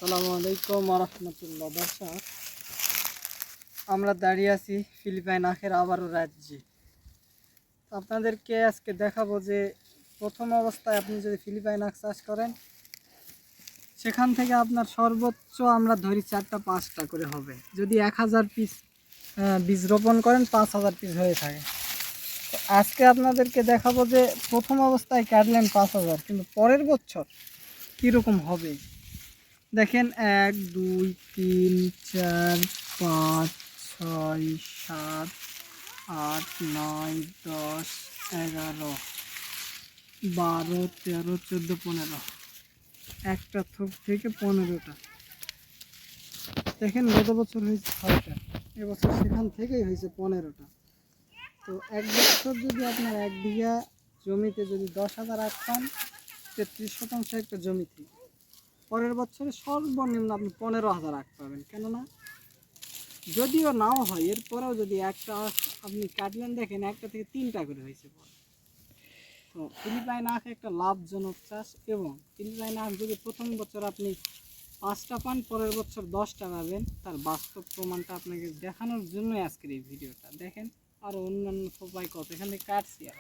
আসসালামু আলাইকুম রহমতুল্লাহ। দর্শক, আমরা দাঁড়িয়ে আছি ফিলিপাইন আখের আবারও রাজ্যে। আপনাদেরকে আজকে দেখাবো যে প্রথম অবস্থায় আপনি যদি ফিলিপাইন আখ চাষ করেন, সেখান থেকে আপনার সর্বোচ্চ আমরা ধরি 4টা-5টা করে হবে। যদি 1000 পিস বীজ রোপণ করেন 5000 পিস হয়ে থাকে। তো আজকে আপনাদেরকে দেখাবো যে প্রথম অবস্থায় কাটলেন 5000, কিন্তু পরের বছর কীরকম হবে। দেখেন, 1 2 3 4 5 6 7 8 9 10 11 12 13 14 15, একটা থোক থেকে 15টা। দেখেন, গত বছর হয়েছে 6টা, এবছর সেখান থেকেই হয়েছে 15টা। তো এক বছর যদি আপনার 1 বিঘা জমিতে যদি 10,000 আখ পান, 33% একটা জমি থেকে পরের বছরে সর্বনিম্ন আপনি 15,000 আখ পাবেন। কেননা যদিও নাও হয়, এরপরেও যদি একটা আপনি কাটলেন, দেখেন একটা থেকে 3টা করে হয়েছে পরে। তো ফিলিপাইন আখ একটা লাভজনক চাষ, এবং ফিলিপাইন আখ যদি প্রথম বছর আপনি 5টা পান, পরের বছর 10টা পাবেন। তার বাস্তব প্রমাণটা আপনাকে দেখানোর জন্যই আজকের এই ভিডিওটা। দেখেন, আর অন্যান্য সবাই কত এখান থেকে কাটছি। আর